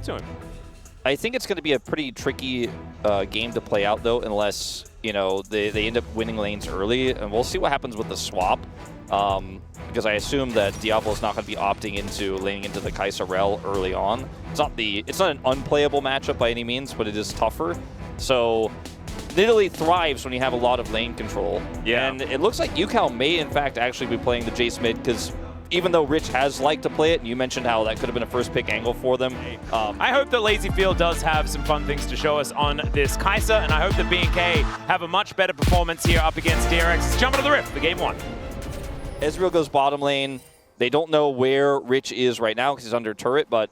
to him. I think it's going to be a pretty tricky game to play out, though, unless, you know, they end up winning lanes early. And we'll see what happens with the swap. Because I assume that Diablo is not going to be opting into laning into the Kai'Sa Rel early on. It's not an unplayable matchup by any means, but it is tougher. So Nidalee thrives when you have a lot of lane control. Yeah. And it looks like UCal may, in fact, actually be playing the Jace mid, because even though Rich has liked to play it, and you mentioned how that could have been a first pick angle for them. I hope that LazyField does have some fun things to show us on this Kai'Sa, and I hope that BNK have a much better performance here up against DRX. Let's jump into the Rift for game 1. Ezreal goes bottom lane. They don't know where Rich is right now because he's under turret, but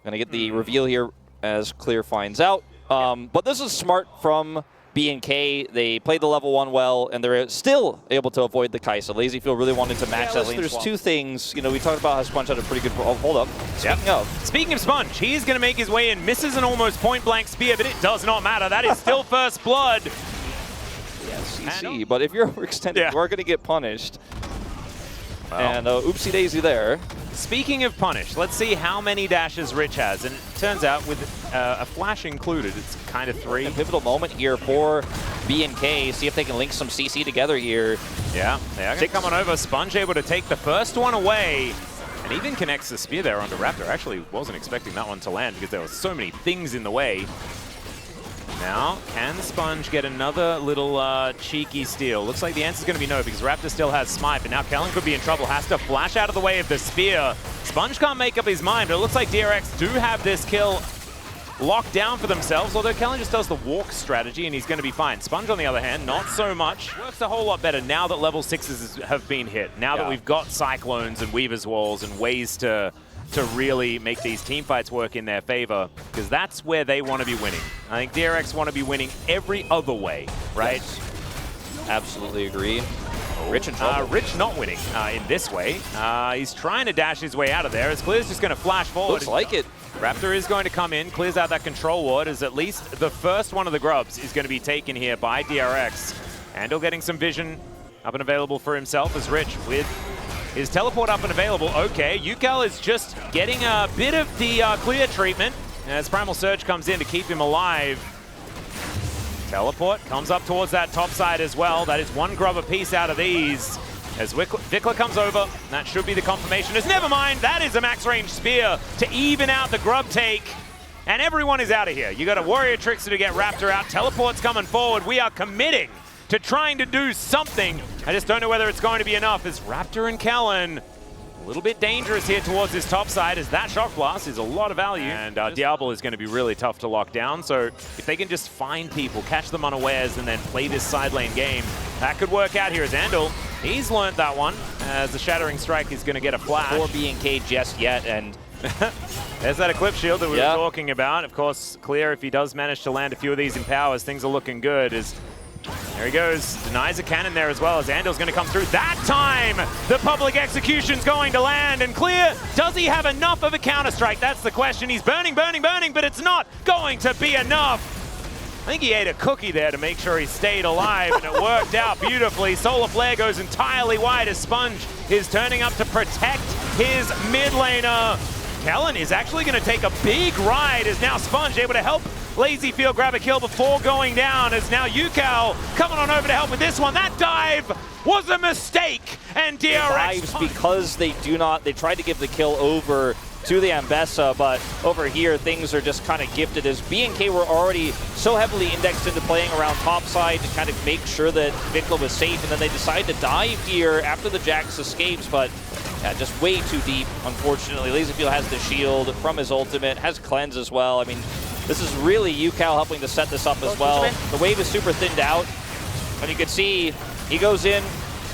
going to get the reveal here as Clear finds out. But this is smart from BNK. They played the level 1 well, and they're still able to avoid the Kai'Sa. LazyField really wanted to match that lane. There's two things. You know, we talked about how Sponge had a pretty good... Oh, hold up. Speaking of Sponge, he's going to make his way in. Misses an almost point-blank spear, but it does not matter. That is still first blood. Yes, CC, but if you're overextended, you are going to get punished. Wow. And oopsie daisy there. Speaking of punish, let's see how many dashes Rich has. And it turns out with a flash included, it's kind of 3. A pivotal moment here for BNK. See if they can link some CC together here. Yeah, they are going to come on over. Sponge able to take the first one away. And even connects the spear there onto Raptor. Actually wasn't expecting that one to land because there were so many things in the way. Now, can Sponge get another little cheeky steal? Looks like the answer's going to be no, because Raptor still has Smite, but now Kellen could be in trouble. Has to flash out of the way of the spear. Sponge can't make up his mind, but it looks like DRX do have this kill locked down for themselves, although Kellen just does the walk strategy, and he's going to be fine. Sponge, on the other hand, not so much. Works a whole lot better now that level 6s have been hit. Now that we've got Cyclones and Weaver's Walls and ways to really make these team fights work in their favor, because that's where they want to be winning. I think DRX want to be winning every other way, right? Yes. Absolutely agree. Rich in trouble. Rich not winning in this way. He's trying to dash his way out of there as Clear's just going to flash forward. Looks like it. Raptor is going to come in, clears out that control ward, as at least the first one of the grubs is going to be taken here by DRX. Andal getting some vision up and available for himself as Rich with his teleport up and available. Okay, UCal is just getting a bit of the clear treatment as Primal Surge comes in to keep him alive. Teleport comes up towards that top side as well. That is one grub apiece out of these. As Vikla comes over, that should be the confirmation. As never mind, that is a max range spear to even out the grub take. And everyone is out of here. You got a Warrior Trickster to get Raptor out. Teleport's coming forward. We are committing to trying to do something. I just don't know whether it's going to be enough, as Raptor and Kellen a little bit dangerous here towards this top side, as that Shock Blast is a lot of value. And Diablo is going to be really tough to lock down, so if they can just find people, catch them unawares, and then play this side lane game, that could work out here as Andal. He's learned that one, as the Shattering Strike is going to get a flash. Or BNK just yet, and there's that Eclipse Shield that we were talking about. Of course, Clear, if he does manage to land a few of these in powers, things are looking good. There he goes, denies a cannon there as well, as Andal's going to come through. That time, the public execution's going to land, and Clear, does he have enough of a counter-strike? That's the question. He's burning, burning, burning, but it's not going to be enough. I think he ate a cookie there to make sure he stayed alive, and it worked out beautifully. Solar Flare goes entirely wide as Sponge is turning up to protect his mid laner. Kellen is actually going to take a big ride, as now Sponge able to help LazyField grab a kill before going down, as now UCal coming on over to help with this one. That dive was a mistake, and DRX because they tried to give the kill over to the Ambessa, but over here things are just kind of gifted, as BNK were already so heavily indexed into playing around topside to kind of make sure that Vikla was safe, and then they decided to dive here after the Jax escapes, but just way too deep, unfortunately. LazyField has the shield from his ultimate, has cleanse as well. I mean, this is really UCal helping to set this up as well. The wave is super thinned out, and you can see he goes in,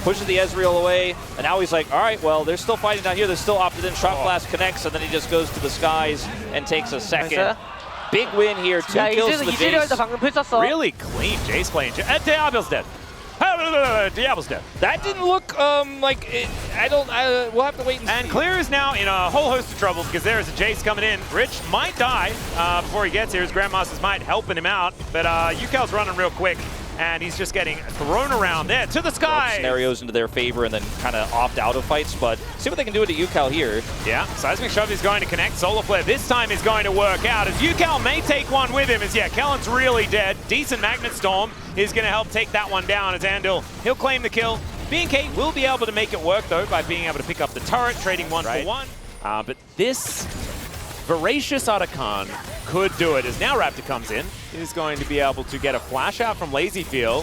pushes the Ezreal away, and now he's like, all right, well, they're still fighting down here. They're still opted in. Shock Blast connects, and then he just goes to the skies and takes a second. Big win here. 2 kills to the Jace. Really clean Jace playing. Diablo's dead. Diablo's dead. That didn't look like it. We'll have to wait and see. And Clear is now in a whole host of trouble, because there is a Jace coming in. Rich might die before he gets here. His Grandmaster's Might helping him out, but UCal's running real quick. and he's just getting thrown around there to the sky. Scenarios into their favor and then kind of opt out of fights, but see what they can do to UCal here. Yeah, Seismic Shove is going to connect. Solar Flare this time is going to work out, as UCal may take one with him, as yeah, Kellen's really dead. Decent Magnet Storm is going to help take that one down, as Andil, he'll claim the kill. B&K will be able to make it work, though, by being able to pick up the turret, trading one for one. But this Voracious Otacon could do it, as now Raptor comes in. He's going to be able to get a flash out from LazyFeel.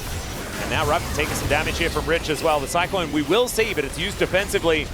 And now Raptor taking some damage here from Rich as well. The Cyclone we will see, but it's used defensively.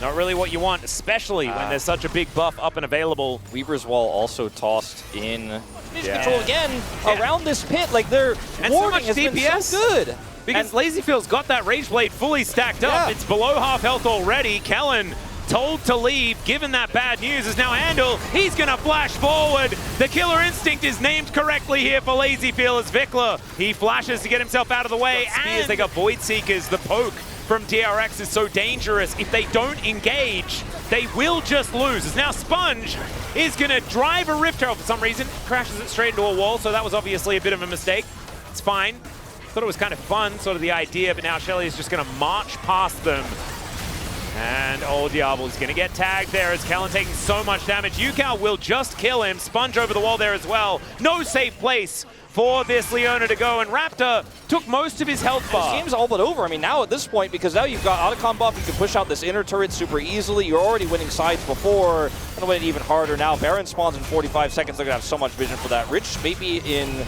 Not really what you want, especially when there's such a big buff up and available. Weaver's Wall also tossed in control again around this pit. Like their warding has been so good. Because LazyFeel's got that Rage Blade fully stacked up. It's below half health already. Kellen told to leave, given that bad news, is now Andil. He's going to flash forward. The Killer Instinct is named correctly here for LazyFeel as Vikla. He flashes to get himself out of the way. And they got Void Seekers. The poke from DRX is so dangerous. If they don't engage, they will just lose. As now Sponge is going to drive a Rift Herald for some reason. Crashes it straight into a wall, so that was obviously a bit of a mistake. It's fine. Thought it was kind of fun, sort of the idea, but now Shelly is just going to march past them. And Old Diablo is going to get tagged there as Kellen taking so much damage. UCal will just kill him. Sponge over the wall there as well. No safe place for this Leona to go, and Raptor took most of his health bar. This game's all but over. I mean, now at this point, because now you've got Otacon buff, you can push out this inner turret super easily. You're already winning sides before. Gonna win it even harder now. Baron spawns in 45 seconds. They're gonna have so much vision for that. Rich may be in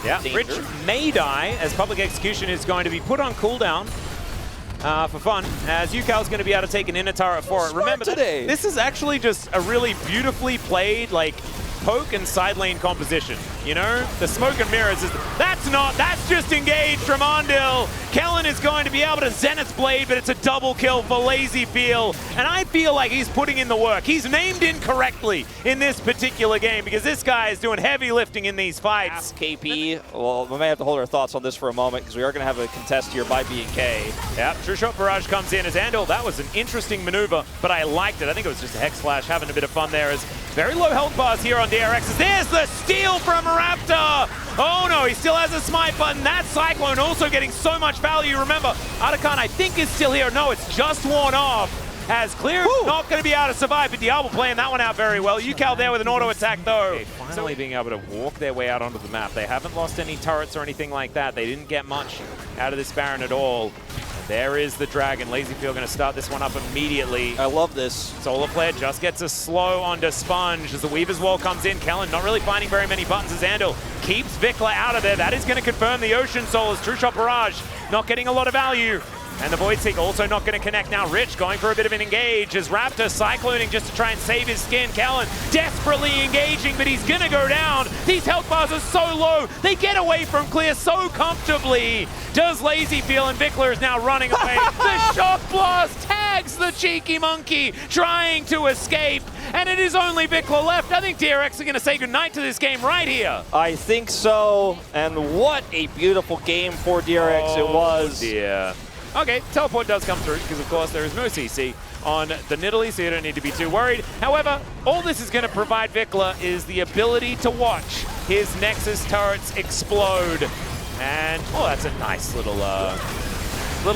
danger. Rich may die as Public Execution is going to be put on cooldown. For fun, as UCal's going to be able to take an inner turret for it. Remember, this is actually just a really beautifully played, like, poke and side lane composition. You know, the smoke and mirrors is, that's just engaged from Andil. Kellen is going to be able to Zenith Blade, but it's a double kill for LazyFeel. And I feel like he's putting in the work. He's named incorrectly in this particular game because this guy is doing heavy lifting in these fights. KP, well, we may have to hold our thoughts on this for a moment because we are going to have a contest here by B&K. Yeah, True Shot Barrage comes in as Andil. That was an interesting maneuver, but I liked it. I think it was just a Hex Flash, having a bit of fun there. As very low health bars here on DRX. There's the steal from Raptor. Oh no, he still has a smite button. That Cyclone also getting so much value. Remember, Otacon I think is still here. No, it's just worn off. As Clear not going to be able to survive, but Diablo playing that one out very well. UCal there with an auto attack though. Okay, finally being able to walk their way out onto the map. They haven't lost any turrets or anything like that. They didn't get much out of this Baron at all. There is the Dragon. LazyFeel going to start this one up immediately. I love this. Solar Flare just gets a slow onto Sponge as the Weaver's Wall comes in. Kellen not really finding very many buttons as Andil keeps Vikla out of there. That is going to confirm the Ocean Soul as True Shot Barrage not getting a lot of value. And the Void Seek also not going to connect now. Rich going for a bit of an engage as Raptor cycloning just to try and save his skin. Kellen desperately engaging, but he's going to go down. These health bars are so low. They get away from Clear so comfortably. Does LazyFeel, and Vikla is now running away. The Shock Blast tags the cheeky monkey trying to escape. And it is only Vikla left. I think DRX are going to say goodnight to this game right here. I think so. And what a beautiful game for DRX it was. Dear. Okay, teleport does come through because, of course, there is no CC on the Nidalee, so you don't need to be too worried. However, all this is going to provide Vikla is the ability to watch his Nexus turrets explode. And, oh, that's a nice little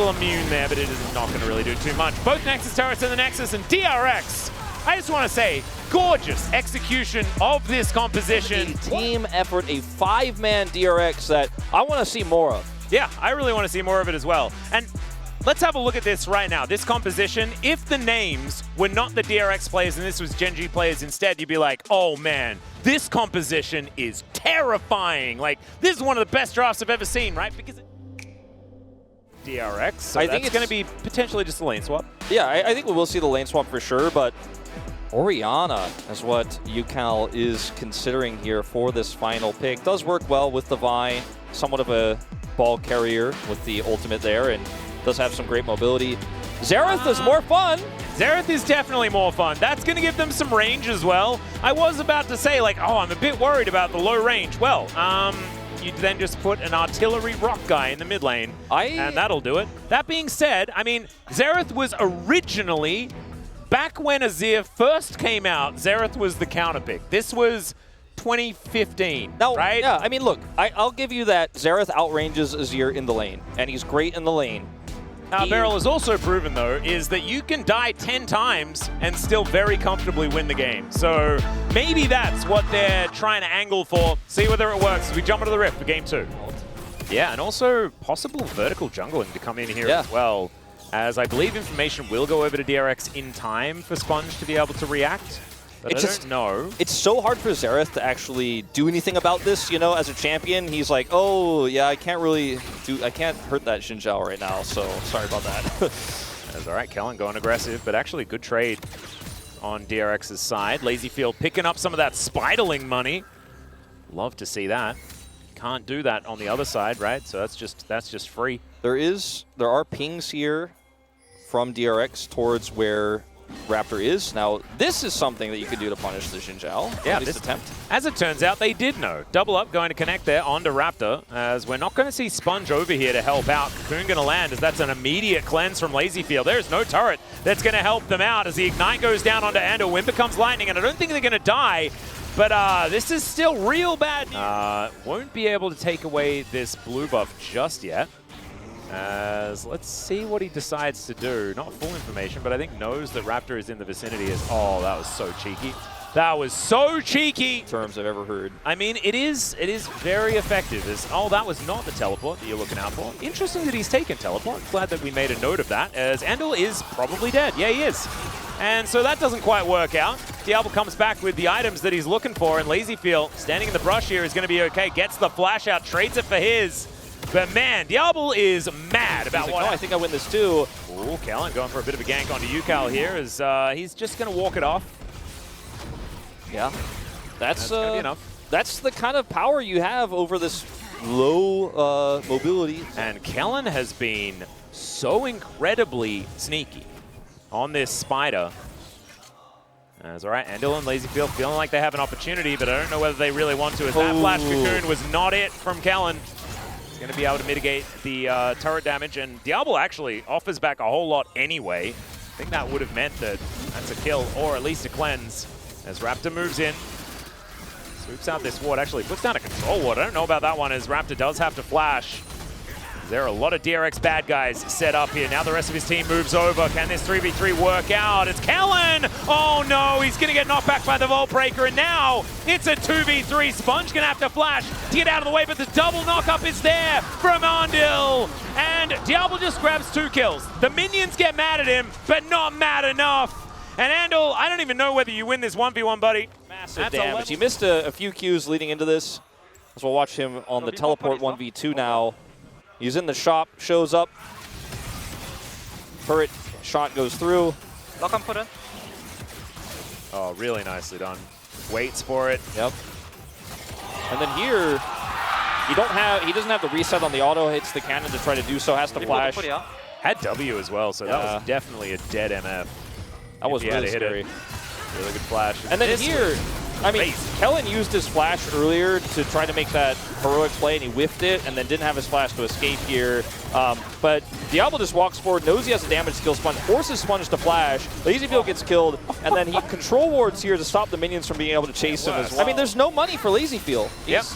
immune there, but it is not going to really do too much. Both Nexus turrets in the Nexus and DRX. I just want to say, gorgeous execution of this composition. A team effort, a 5-man DRX that I want to see more of. Yeah, I really want to see more of it as well. And let's have a look at this right now. This composition, if the names were not the DRX players and this was Gen G players instead, you'd be like, oh man, this composition is terrifying. Like, this is one of the best drafts I've ever seen, right? Because DRX, so I think it's going to be potentially just a lane swap. Yeah, I think we will see the lane swap for sure, but Orianna is what UCal is considering here for this final pick. Does work well with the Vi, somewhat of a ball carrier with the ultimate there, and does have some great mobility. Xerath is more fun. Xerath is definitely more fun. That's going to give them some range as well. I was about to say, like, oh, I'm a bit worried about the low range. Well, you then just put an artillery rock guy in the mid lane, and that'll do it. That being said, I mean, Xerath was originally, back when Azir first came out, Xerath was the counter pick. This was 2015, Now, right? yeah, I mean, look, I'll give you that Xerath outranges Azir in the lane, and he's great in the lane. Beryl has also proven, though, is that you can die 10 times and still very comfortably win the game. So maybe that's what they're trying to angle for. See whether it works as we jump into the Rift for Game 2. Yeah, and also possible vertical jungling to come in here as well, as I believe information will go over to DRX in time for Sponge to be able to react. But I don't know. It's so hard for Xerath to actually do anything about this, you know, as a champion. He's like, oh, yeah, I can't hurt that Xin Zhao right now, so sorry about that. That's all right, Kellen going aggressive, but actually good trade on DRX's side. Lazyfield picking up some of that Spiderling money. Love to see that. Can't do that on the other side, right? So that's just free. There are pings here from DRX towards where Raptor is. Now, this is something that you could do to punish the Xin Zhao. Yeah, at least attempt. As it turns out, they did know. Double up going to connect there onto Raptor, as we're not going to see Sponge over here to help out. Cocoon going to land, as that's an immediate cleanse from Lazyfield. There's no turret that's going to help them out as the Ignite goes down onto Andal. Wind becomes lightning, and I don't think they're going to die. But this is still real bad news. Won't be able to take away this blue buff just yet. As let's see what he decides to do. Not full information, but I think knows that Raptor is in the vicinity. Oh, that was so cheeky. That was so cheeky. Terms I've ever heard. I mean, it is very effective. Oh, that was not the teleport that you're looking out for. Interesting that he's taken teleport. Glad that we made a note of that, as Andal is probably dead. Yeah, he is. And so that doesn't quite work out. Diablo comes back with the items that he's looking for, and Lazyfield, standing in the brush here, is going to be okay. Gets the flash out, trades it for his. But man, Diablo is mad about what. Oh, I think I win this too. Ooh, Kellen going for a bit of a gank onto Yukal here, as he's just going to walk it off. Yeah, that's going to be enough. That's the kind of power you have over this low mobility. And Kellen has been so incredibly sneaky on this Spider. That's all right, Andal and Lazyfield feeling like they have an opportunity, but I don't know whether they really want to, as that flash Cocoon was not it from Kellen. He's going to be able to mitigate the turret damage, and Diablo actually offers back a whole lot anyway. I think that would have meant that that's a kill, or at least a cleanse, as Raptor moves in. Swoops out this ward, actually puts down a control ward. I don't know about that one, as Raptor does have to flash. There are a lot of DRX bad guys set up here. Now the rest of his team moves over. Can this 3v3 work out? It's Kellen! Oh no, he's going to get knocked back by the Vault Breaker, and now it's a 2v3. Sponge going to have to flash to get out of the way, but the double knock-up is there from Andal. And Diablo just grabs 2 kills. The minions get mad at him, but not mad enough. And Andal, I don't even know whether you win this 1v1, buddy. Massive damage. He missed a few Qs leading into this. As we'll watch him on the teleport 1v2 now. He's in the shop, shows up. Turret shot goes through. Oh, really nicely done. Waits for it. Yep. And then here, he doesn't have the reset on the auto, hits the cannon to try to do so, has to flash. Had W as well, so that was definitely a dead MF. That was really scary. Really good flash. And then here, I mean, Kellen used his flash earlier to try to make that heroic play, and he whiffed it, and then didn't have his flash to escape here. But Diablo just walks forward, knows he has a damage skill. Sponge forces Sponge to flash. Lazyfield gets killed, and then he control wards here to stop the minions from being able to chase him as well. I mean, there's no money for Lazyfield.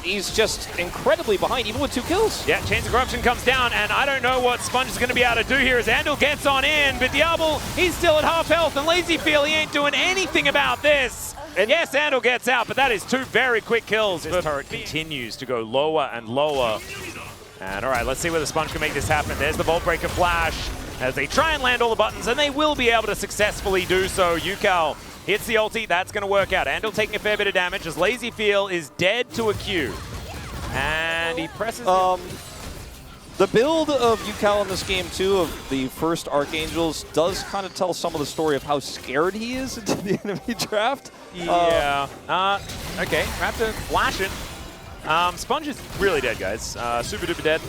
He's just incredibly behind, even with 2 kills. Yeah, Chains of Corruption comes down, and I don't know what Sponge is going to be able to do here as Andal gets on in, but Diablo, he's still at half health, and Lazyfield, he ain't doing anything about this. And yes, Andal gets out, but that is 2 very quick kills. This turret continues to go lower and lower. And all right, let's see whether Sponge can make this happen. There's the Vault Breaker flash as they try and land all the buttons, and they will be able to successfully do so. Yukal hits the ulti. That's going to work out. Andal taking a fair bit of damage as Lazyfield is dead to a Q. And he presses The build of Yukal in this game, too, of the first Archangels, does kind of tell some of the story of how scared he is into the enemy draft. Yeah. Okay, Raptor flashing. Sponge is really dead, guys. Super duper dead.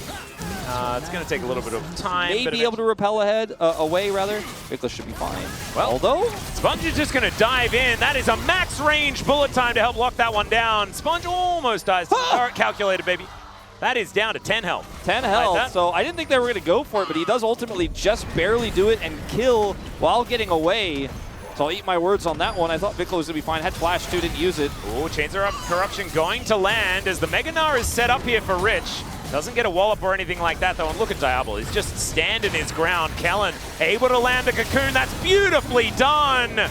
It's going to take a little bit of time. Maybe able to repel away, rather. Vikla should be fine. Well, although Sponge is just going to dive in. That is a max range bullet time to help lock that one down. Sponge almost dies. Turret calculated, baby. That is down to 10 health. 10 health. Like so I didn't think they were going to go for it, but he does ultimately just barely do it and kill while getting away. So I'll eat my words on that one. I thought Vikla was going to be fine. Had flash too, didn't use it. Oh, Chains of Corruption going to land as the Mega Gnar is set up here for Rich. Doesn't get a wallop or anything like that though, and look at Diablo. He's just standing his ground. Kellen able to land a cocoon. That's beautifully done.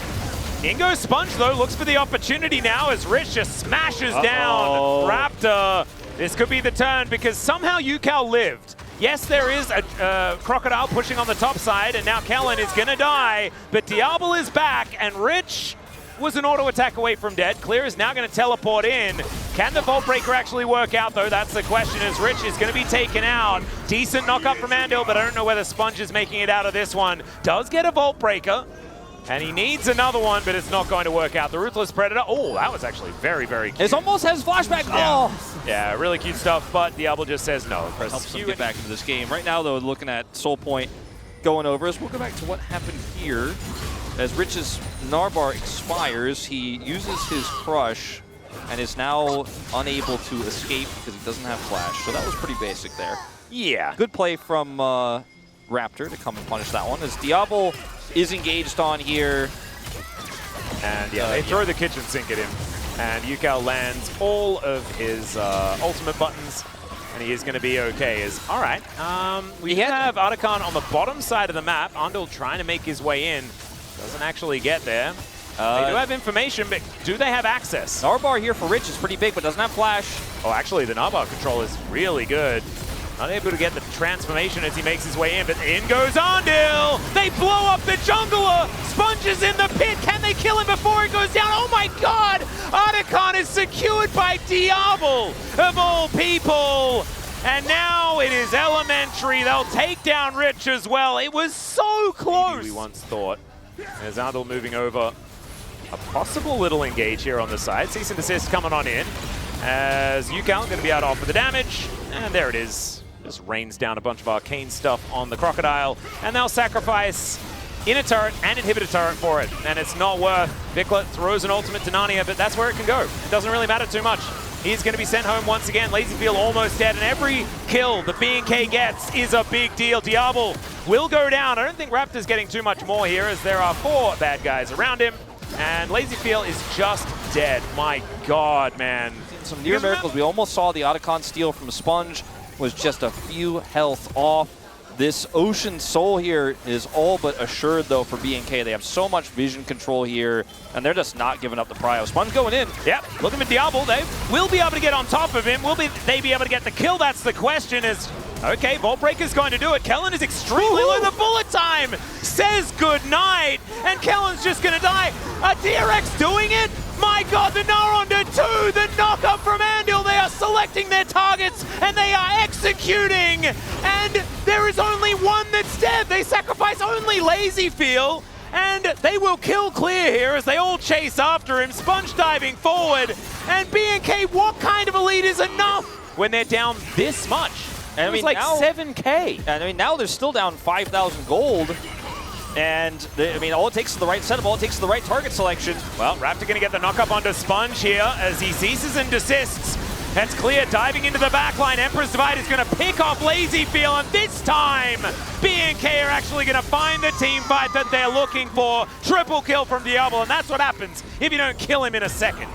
In goes Sponge though, looks for the opportunity now as Rich just smashes down Raptor. This could be the turn because somehow UCal lived. Yes, there is a Crocodile pushing on the top side, and now Kellen is gonna die, but Diablo is back, and Rich was an auto attack away from dead. Clear is now gonna teleport in. Can the Vault Breaker actually work out though? That's the question, as Rich is gonna be taken out. Decent knock up from Andil, but I don't know whether Sponge is making it out of this one. Does get a Vault Breaker, and he needs another one, but it's not going to work out. The Ruthless Predator, oh, that was actually very, very cute. It almost has flashback. Yeah. Yeah, really cute stuff, but Diablo just says no. Helps him get back into this game. Right now, though, looking at Soul Point going over us, we'll go back to what happened here. As Rich's Narbar expires, he uses his Crush and is now unable to escape because he doesn't have Flash. So that was pretty basic there. Yeah. Good play from Raptor to come and punish that one. As Diablo is engaged on here. And yeah, they throw the kitchen sink at him. And UCal lands all of his ultimate buttons, and he is going to be okay. All right, we have Artican on the bottom side of the map. Andil trying to make his way in. Doesn't actually get there. They do have information, but do they have access? Narbar here for Rich is pretty big, but doesn't have Flash. Oh, actually, the Narbar control is really good. Not able to get the transformation as he makes his way in, but in goes Andil! They blow up the jungler! Sponge is in the pit! Can they kill him before it goes down? Oh my god! Artican is secured by Diablo, of all people! And now it is elementary. They'll take down Rich as well. It was so close! We once thought. There's Andil moving over. A possible little engage here on the side. Cease and desist coming on in. As UCal going to be able to offer the damage. And there it is. Just rains down a bunch of arcane stuff on the Crocodile, and they'll sacrifice Inner Turret and Inhibitor Turret for it, and it's not worth. Vikla throws an ultimate to Narnia, but that's where it can go. It doesn't really matter too much. He's going to be sent home once again. LazyField almost dead, and every kill the B&K gets is a big deal. Diablo will go down. I don't think Raptor's getting too much more here, as there are 4 bad guys around him, and LazyField is just dead. My god, man. Some near miracles. We almost saw the Otacon steal from Sponge. Was just a few health off. This Ocean Soul here is all but assured, though, for B&K. They have so much vision control here, and they're just not giving up the prio. Sponge going in. Yep, looking at Diablo. They will be able to get on top of him. Will they be able to get the kill? That's the question. Is okay, Vault Breaker's going to do it. Kellen is extremely low. The bullet time says goodnight, and Kellen's just going to die. A DRX doing it? My god, the Gnar onto 2, the knock-up from Andil. They are selecting their targets, and they are executing. And there is only one that's dead. They sacrifice only LazyField, and they will kill Clear here as they all chase after him. Sponge diving forward, and B&K, what kind of a lead is enough when they're down this much? And I mean, like now, 7K. And I mean, now they're still down 5,000 gold. And, I mean, all it takes is the right setup, all it takes is the right target selection. Well, Raptor going to get the knock-up onto Sponge here as he ceases and desists. That's Clear diving into the backline. Emperor's Divide is going to pick off LazyField, and this time, B&K are actually going to find the team fight that they're looking for. Triple kill from Diablo, and that's what happens if you don't kill him in a second.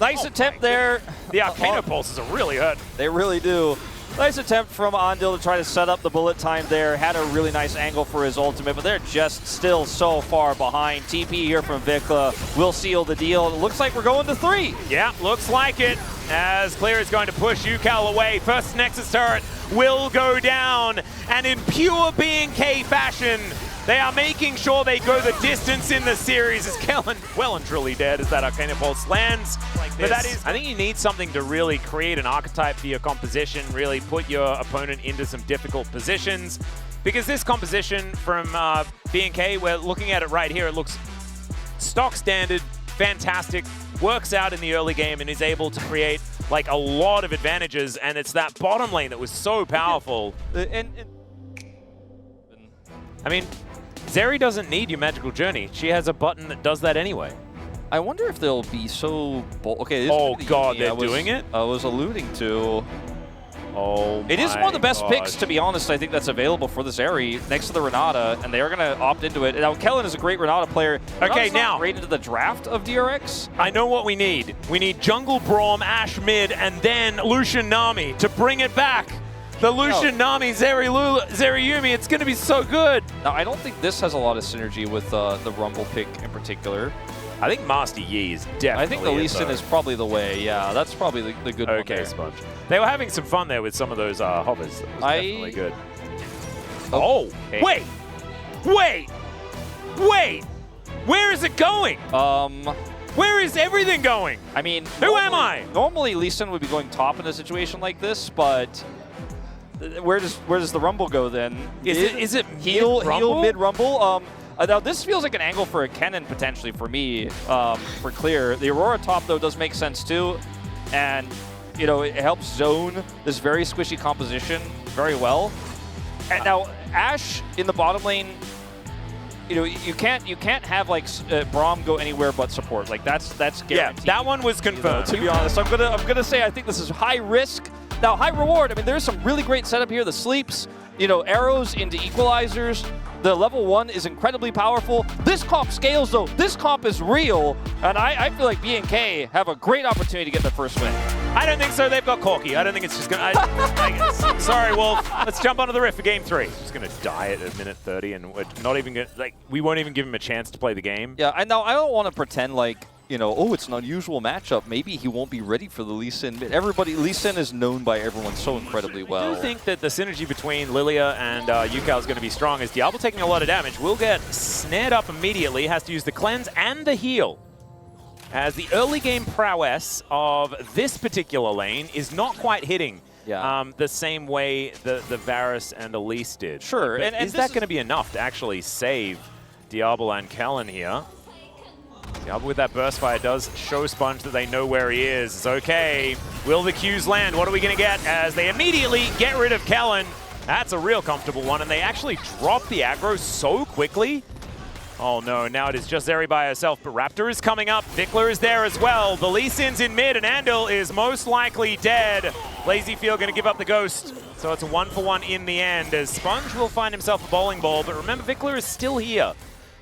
Nice attempt there. The Arcana pulses are really hurt. They really do. Nice attempt from Andil to try to set up the bullet time there. Had a really nice angle for his ultimate, but they're just still so far behind. TP here from Vikla will seal the deal. It looks like we're going to 3. Yeah, looks like it. As Clear is going to push UCal away. First Nexus turret will go down. And in pure B&K fashion, they are making sure they go the distance in the series as Kellen well and truly dead as that Arcana Pulse lands. But that is, I think you need something to really create an archetype for your composition, really put your opponent into some difficult positions. Because this composition from B&K, we're looking at it right here, it looks stock standard, fantastic, works out in the early game and is able to create like a lot of advantages, and it's that bottom lane that was so powerful. I mean, Zeri doesn't need your Magical Journey. She has a button that does that anyway. I wonder if they'll be so bold. Okay, this oh god, they're doing it? I was alluding to. Oh, it is one of the best picks, to be honest, I think that's available for this Eri next to the Renata, and they are going to opt into it. Now, Kellen is a great Renata player. Okay, now right into the draft of DRX. I know what we need. We need Jungle Braum, Ashe mid, and then Lucian Nami to bring it back. The Lucian Nami Zeri-Yuumi, it's going to be so good. Now, I don't think this has a lot of synergy with the Rumble pick in particular. I think Master Yi is definitely. I think the Lee Sin is probably the way. Yeah, that's probably the good one there. Okay, Sponge. They were having some fun there with some of those hovers. That was definitely good. Oh, okay. Wait! Where is it going? Where is everything going? I mean, who am I? Normally, Lee Sin would be going top in a situation like this, but where does the Rumble go then? Is it heel mid Rumble? Now, this feels like an angle for a Kennen, potentially, for me, for Clear. The Aurora top, though, does make sense, too. And, you know, it helps zone this very squishy composition very well. And now, Ashe in the bottom lane, you know, you can't have, like, Braum go anywhere but support. Like, that's guaranteed. Yeah, that one was confirmed. You know, to be honest, I'm gonna say I think this is high risk. Now, high reward. I mean, there's some really great setup here. The sleeps, you know, arrows into equalizers. The level 1 is incredibly powerful. This comp scales, though. This comp is real, and I feel like BNK have a great opportunity to get the first win. I don't think so. They've got Corki. I don't think it's just going to... Sorry, Wolf. Let's jump onto the riff for Game 3. He's just going to die at a minute 30, and we're not even going to... Like, we won't even give him a chance to play the game. Yeah, I know. I don't want to pretend like, you know, oh, it's an unusual matchup. Maybe he won't be ready for the Lee Sin. Lee Sin is known by everyone so incredibly well. I do think that the synergy between Lilia and Yukao is going to be strong, as Diablo taking a lot of damage will get snared up immediately, has to use the cleanse and the heal, as the early game prowess of this particular lane is not quite hitting the same way the Varus and Elise did. Sure. And is that going to be enough to actually save Diablo and Kellen here? Diablo with that burst fire does show Sponge that they know where he is. It's okay. Will the Qs land? What are we going to get as they immediately get rid of Kellen? That's a real comfortable one, and they actually drop the aggro so quickly. Oh no, now it is just Zeri by herself, but Raptor is coming up. Vikler is there as well. The Lee Sin's in mid, and Andal is most likely dead. Lazyfield going to give up the ghost. So it's a 1-for-1 in the end, as Sponge will find himself a bowling ball, but remember, Vikler is still here.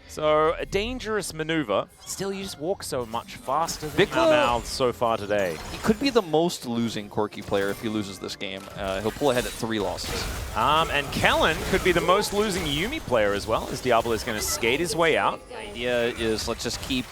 So, a dangerous maneuver. Still, you just walk so much faster than Vikler so far today. He could be the most losing Corki player if he loses this game. He'll pull ahead at 3 losses. And Kellen could be the most losing Yuumi player as well, as Diablo is going to skate his way out. The idea is let's just keep,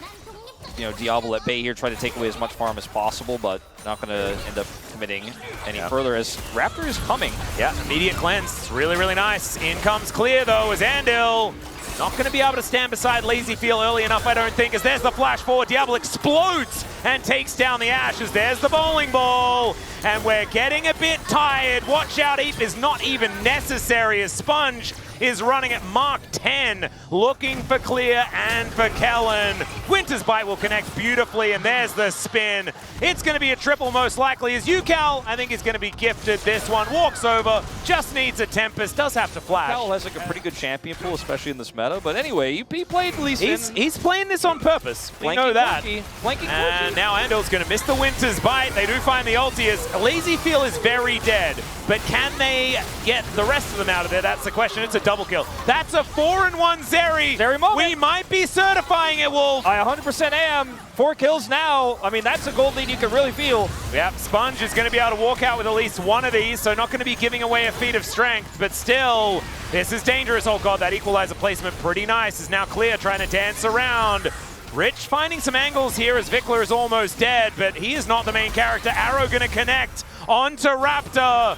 you know, Diablo at bay here, try to take away as much farm as possible, but not going to end up committing any further as Raptor is coming. Yeah, immediate cleanse. It's really, really nice. In comes Clear, though, as Andal not going to be able to stand beside Lazyfield early enough, I don't think, as there's the flash forward. Diablo explodes and takes down the Ashes. There's the bowling ball, and we're getting a bit tired. Watch out, Eep is not even necessary as Sponge is running at Mark 10, looking for Clear and for Kellen. Winter's Bite will connect beautifully, and there's the spin. It's going to be a triple most likely, as Yukao, I think, is going to be gifted this one. Walks over, just needs a Tempest, does have to flash. Yukao has like a pretty good champion pool, especially in this meta, but anyway, he played Lee Sin. He's playing this on purpose. We know that. And now Andal's going to miss the Winter's Bite. They do find the ulti, as Lazyfield is very dead, but can they get the rest of them out of there? That's the question. It's a double kill. That's a 4-1 Zeri. Zeri moment. We might be certifying it, Wolf. I 100% am. 4 kills now. I mean, that's a gold lead you can really feel. Yep, Sponge is going to be able to walk out with at least one of these, so not going to be giving away a feat of strength, but still, this is dangerous. Oh god, that equalizer placement pretty nice. Is now Clear trying to dance around. Rich finding some angles here as Vikler is almost dead, but he is not the main character. Arrow going to connect onto Raptor.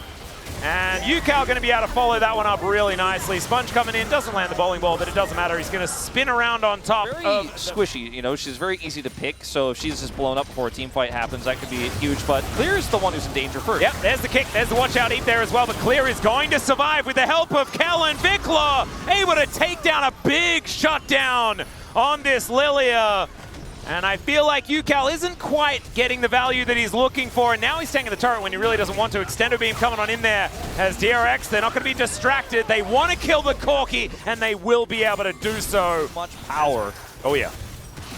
And Yukao going to be able to follow that one up really nicely. Sponge coming in, doesn't land the bowling ball, but it doesn't matter. He's going to spin around on top. Very squishy, you know, she's very easy to pick, so if she's just blown up before a team fight happens, that could be huge, but Clear is the one who's in danger first. Yep, there's the kick, there's the watch out Eep there as well, but Clear is going to survive with the help of Kellen. Vikler able to take down a big shutdown on this Lilia. And I feel like Yukao isn't quite getting the value that he's looking for, and now he's taking the turret when he really doesn't want to. Extendo Beam coming on in there as DRX, they're not going to be distracted. They want to kill the Corki, and they will be able to do so. Much power. Oh yeah.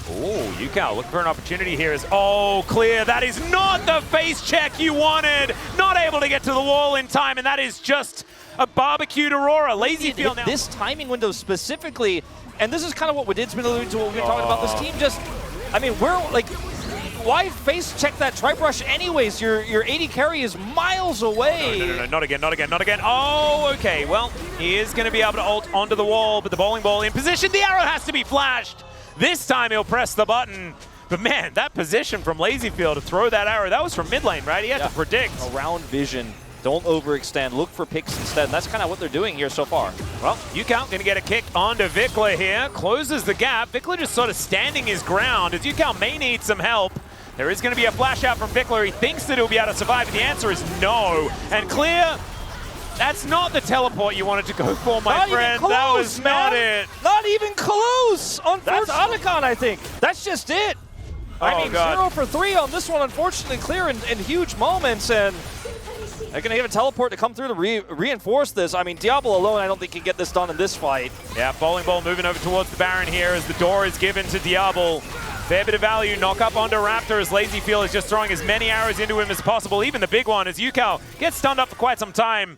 Oh, Yukao looking for an opportunity here. Oh, clear. That is not the face check you wanted. Not able to get to the wall in time, and that is just a barbecued Aurora. Lazy Field now. This timing window specifically, and this is kind of what Wadid's been alluding to, what we've been talking about. This team just, I mean, we're like, why face check that Tribe Rush anyways? Your AD carry is miles away. No, not again, not again, not again. Oh, okay. Well, he is going to be able to ult onto the wall, but the bowling ball in position. The arrow has to be flashed. This time he'll press the button. But man, that position from Lazyfield to throw that arrow, that was from mid lane, right? He had to predict. Around vision. Don't overextend. Look for picks instead. And that's kind of what they're doing here so far. Well, Yukao going to get a kick onto Vikla here. Closes the gap. Vikla just sort of standing his ground as Yukao may need some help. There is going to be a flash out from Vikla. He thinks that he'll be able to survive, and the answer is no. And clear. That's not the teleport you wanted to go for, my friend. Close, that was not it. Not even close. That's Otacon, I think. That's just it. I mean, God. 0 for 3 on this one, unfortunately. Clear in huge moments, and they're going to give a teleport to come through to reinforce this. I mean, Diablo alone, I don't think can get this done in this fight. Yeah, bowling ball moving over towards the Baron here as the door is given to Diablo. Fair bit of value, knock up onto Raptor as Lazyfield is just throwing as many arrows into him as possible, even the big one as Yukao gets stunned up for quite some time.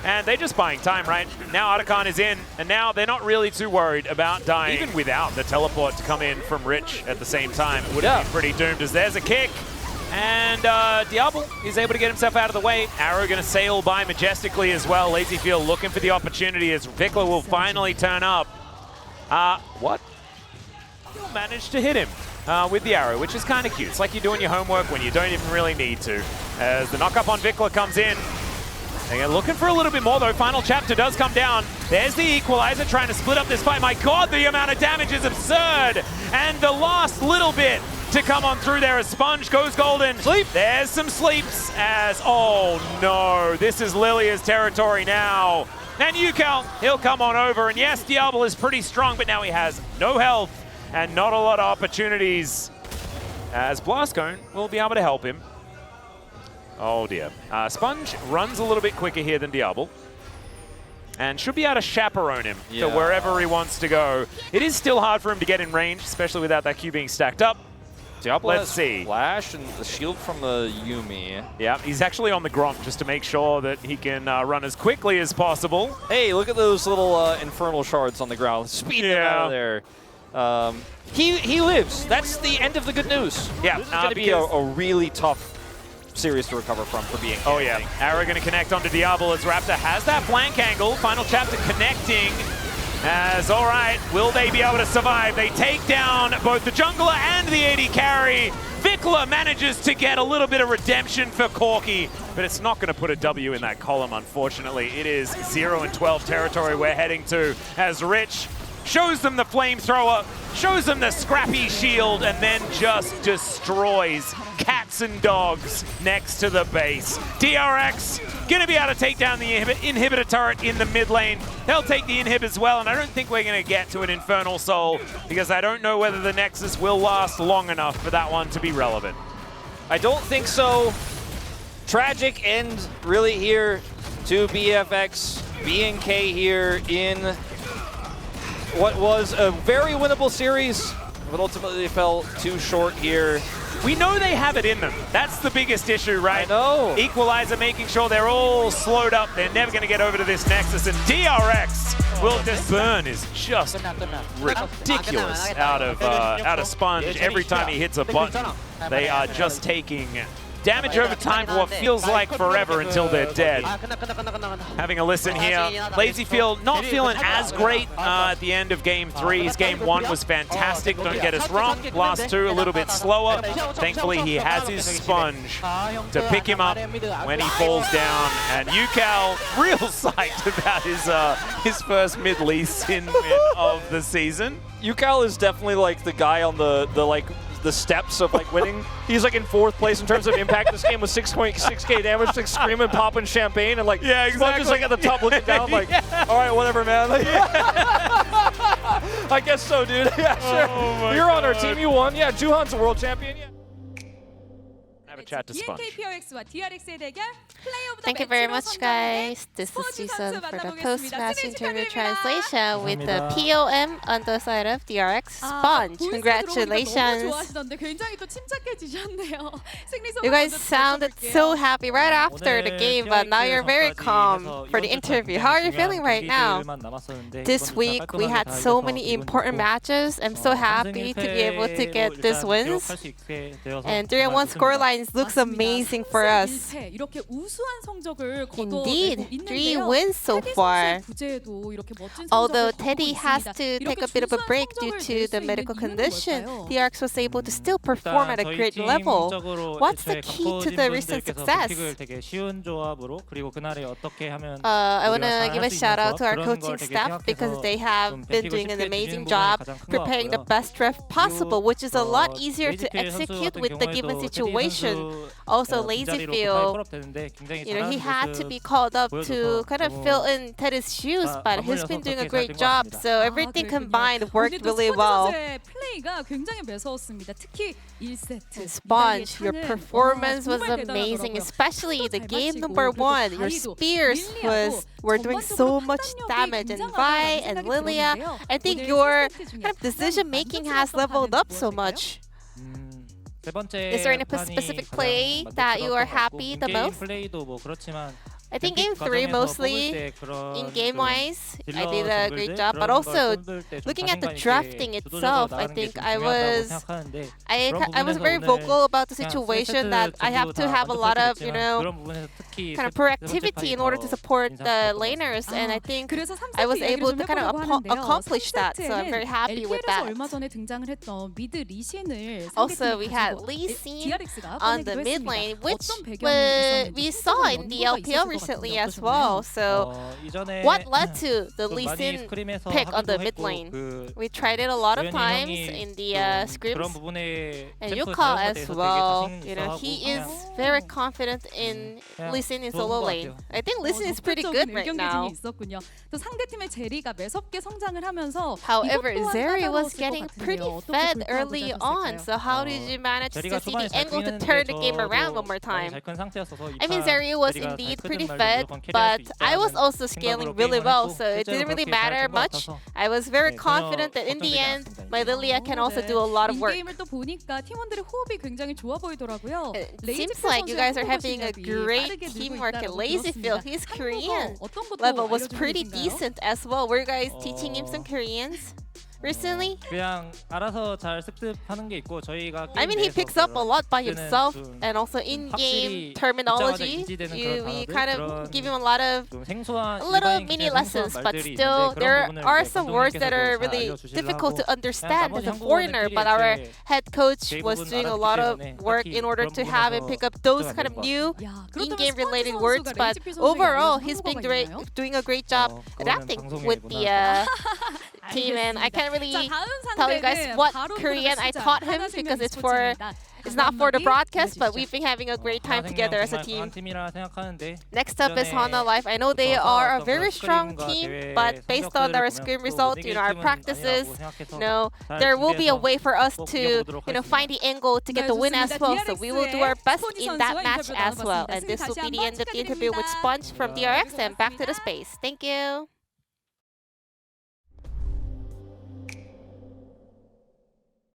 And they're just buying time, right? Now Otacon is in, and now they're not really too worried about dying. Even without the teleport to come in from Rich at the same time, it would have been pretty doomed as there's a kick. And Diablo is able to get himself out of the way. Arrow going to sail by majestically as well. Lazyfield looking for the opportunity as Vikla will finally turn up. What? Managed to hit him with the arrow, which is kind of cute. It's like you're doing your homework when you don't even really need to. As the knock-up on Vikla comes in. They're looking for a little bit more, though. Final chapter does come down. There's the equalizer trying to split up this fight. My God, the amount of damage is absurd. And the last little bit to come on through there as Sponge goes golden. Sleep. There's some sleeps as, oh no, this is Lilia's territory now. And Yukao, he'll come on over. And yes, Diablo is pretty strong, but now he has no health and not a lot of opportunities. As Blastcone will be able to help him. Oh dear. Sponge runs a little bit quicker here than Diablo. And should be able to chaperone him to wherever he wants to go. It is still hard for him to get in range, especially without that Q being stacked up. Diablo Let's has see. Flash and the shield from the Yuumi. Yeah, he's actually on the Gromp just to make sure that he can run as quickly as possible. Hey, look at those little infernal shards on the ground. Speed them out of there. He lives. That's the end of the good news. Yeah, this is going to be a really tough series to recover from for being. Oh yeah, Arrow going to connect onto Diablo as Raptor has that flank angle. Final chapter connecting. As all right, will they be able to survive? They take down both the jungler and the AD carry. Vikla manages to get a little bit of redemption for Corki, but it's not going to put a W in that column, unfortunately. It is 0 and 12 territory we're heading to as Rich shows them the flamethrower, shows them the scrappy shield, and then just destroys cats and dogs next to the base. DRX gonna be able to take down the inhibitor turret in the mid lane. They'll take the inhib as well, and I don't think we're gonna get to an Infernal Soul because I don't know whether the Nexus will last long enough for that one to be relevant. I don't think so. Tragic end really here to BFX. BNK here in what was a very winnable series, but ultimately fell too short here. We know they have it in them. That's the biggest issue, right? I know. Equalizer making sure they're all slowed up. They're never going to get over to this Nexus, and DRX will just burn is just ridiculous out of Sponge. Every time he hits a button, they are just taking damage over time for what feels like forever until they're dead. Having a listen here, Lazyfield not feeling as great at the end of Game 3. His Game 1 was fantastic, don't get us wrong. Last 2 a little bit slower. Thankfully he has his Sponge to pick him up when he falls down. And Yukao, real psyched about his first mid-lane sin win of the season. Yukao is definitely like the guy on the steps of like winning. He's like in 4th place in terms of impact this game with 6.6k damage, like screaming, popping champagne, and like Sponge is like at the top looking down like, all right, whatever, man. Like, I guess so, dude. Yeah, sure. You're on our team. You won. Yeah, Juhan's a world champion. Yeah. chat to Sponge. BNKPOX와 DRX의 대결 플레이 오브 더 Thank you very much, guys. This is Jason for the post-match interview translation with the POM on the side of DRX Sponge. Congratulations. 좋아하시던데 굉장히 또 침착해지셨네요. You guys sounded so happy right after the game, but now you're very calm for the interview. How are you feeling right now? This week we had so many important matches. I'm so happy to be able to get these wins. And 3-1 scorelines looks amazing for us. 이렇게 우수한 성적을 Indeed, 3 wins so far. Although Teddy has to take a bit of a break due to the medical condition, DRX was able to still perform at a great level. What's the key to the recent success? I want to give a shout out to our coaching staff because they have been doing an amazing job preparing the best draft possible, which is a lot easier to execute with the given situation. Also, Lazyfield, he had to be called up to kind of fill in Teddy's shoes, but he's been doing a great job. So everything combined worked really well. And Sponge, your performance was amazing, especially the game number 1. Your spears were doing so much damage, and Vi and Lilia, I think your kind of decision making has leveled up so much. Is there any specific play that you are happy the most? I think game 3 mostly, in game-wise, I did a great job. But also, looking at the drafting itself, I think I was very vocal about the situation that I have to have a lot of, kind of proactivity in order to support the laners. And I think I was able to kind of accomplish that. So I'm very happy with that. Also, we had Lee Sin on the mid lane, which we saw in the LPL recently as well. So what led to the Lee Sin pick on the mid lane? We tried it a lot of times in the scrims, and Yuka as well. He is very confident in Lee Sin in solo lane. I think Lee Sin is pretty good right now. However, Zeri was getting pretty fed early on. So how did you manage to see the angle to turn the game around one more time? I mean, Zeri was indeed pretty fed, but I was also scaling really well, so it didn't really matter much. I was very confident that in the end, my Lilia can also do a lot of work. It seems like you guys are having a great teamwork at Lazyfield. His Korean level was pretty decent as well. Were you guys teaching him some Koreans recently? I mean, he picks up a lot by himself, and also in-game terminology. We kind of give him a little mini lessons, but still, there are some words that are really difficult to understand as a foreigner. But our head coach was doing a lot of work in order to have him pick up those kind of new in-game related words. But overall, he's been doing a great job adapting with the team, and I can't really tell you guys what Korean I taught him because it's not for the broadcast, but we've been having a great time together as a team. Next up is Hana Life. I know they are a very strong team, but based on our scrim result, our practices, there will be a way for us to, find the angle to get the win as well. So we will do our best in that match as well. And this will be the end of the interview with Sponge from DRX, and back to the space. Thank you.